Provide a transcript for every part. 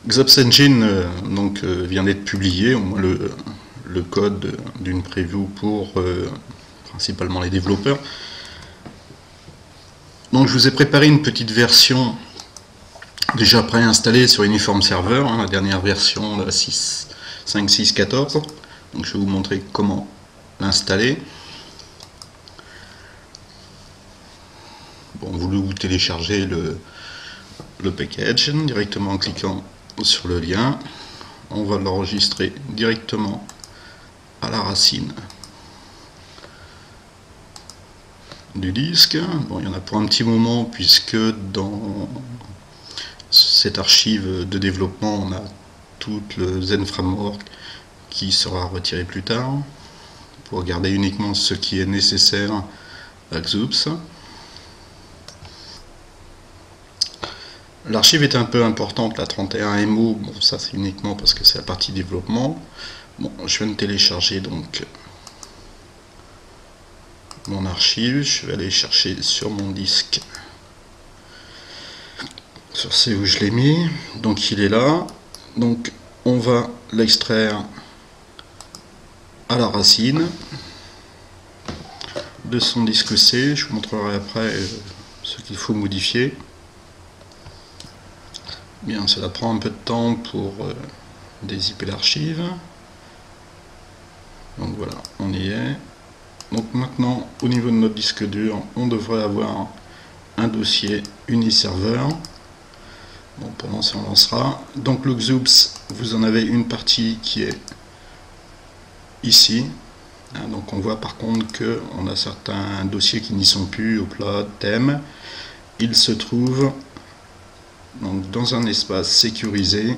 Xops Engine vient d'être publié, au moins le code d'une preview pour principalement les développeurs. Donc je vous ai préparé une petite version déjà préinstallée sur Uniform Server, la dernière version, la 5.6.14. Donc je vais vous montrer comment l'installer. Bon, vous téléchargez le package directement en cliquant sur le lien. On va l'enregistrer directement à la racine du disque. Bon, il y en a pour un petit moment puisque dans cette archive de développement on a tout le Zen Framework qui sera retiré plus tard pour garder uniquement ce qui est nécessaire à Xops. L'archive est un peu importante, la 31 MO, bon ça c'est uniquement parce que c'est la partie développement. Bon, je viens de télécharger donc mon archive, je vais aller chercher sur mon disque, sur C où je l'ai mis, donc il est là, donc on va l'extraire à la racine de son disque C, je vous montrerai après ce qu'il faut modifier. Bien, cela prend un peu de temps pour dézipper l'archive. Donc voilà, on y est. Donc maintenant, au niveau de notre disque dur, on devrait avoir un dossier Uniserver. Bon, pendant ce temps, on lancera. Donc le Xops, vous en avez une partie qui est ici. Donc on voit par contre qu'on a certains dossiers qui n'y sont plus, au plat, thème. Il se trouve donc dans un espace sécurisé.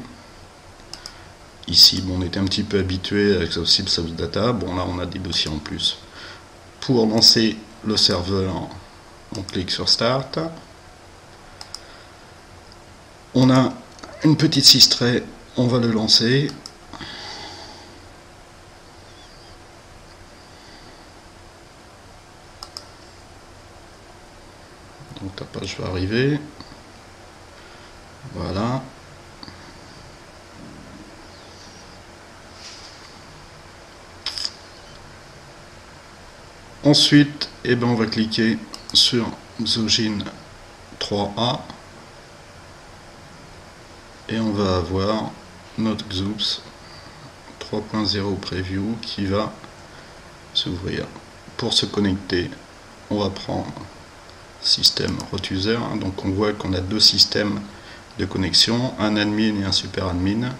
Ici, bon, on était un petit peu habitué avec Exhaustive Source Data. Bon, là, on a des dossiers en plus. Pour lancer le serveur, on clique sur Start. On a une petite sys-tray, on va le lancer. Donc la page va arriver. Voilà. Ensuite, on va cliquer sur Xogin 3A et on va avoir notre Xops 3.0 Preview qui va s'ouvrir. Pour se connecter, on va prendre système root user. Donc on voit qu'on a deux systèmes de connexion, un admin et un super admin.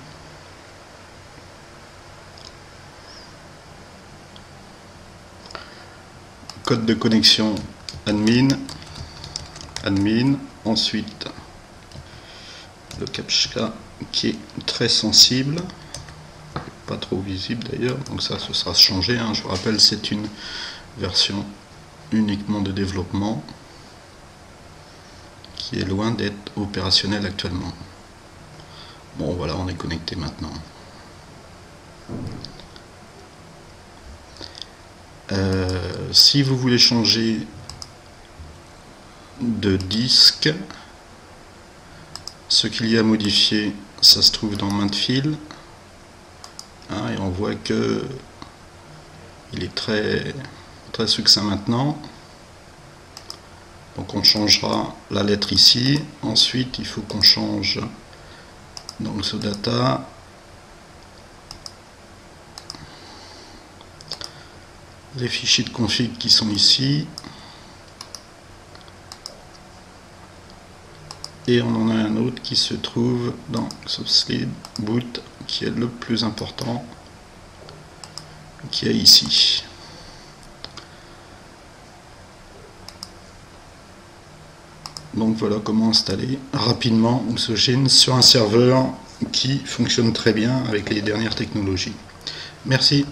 Code de connexion admin, ensuite le captcha qui est très sensible, pas trop visible d'ailleurs, donc ça ce sera changé, je vous rappelle c'est une version uniquement de développement qui est loin d'être opérationnel actuellement. Bon voilà, on est connecté maintenant. Si vous voulez changer de disque, ce qu'il y a à modifier, ça se trouve dans main de fil, et on voit que il est très succinct maintenant. Donc on changera la lettre ici. Ensuite il faut qu'on change donc ce data. Les fichiers de config qui sont ici. Et on en a un autre qui se trouve dans Xopslib boot qui est le plus important, qui est ici. Donc voilà comment installer rapidement Xogin sur un serveur qui fonctionne très bien avec les dernières technologies. Merci.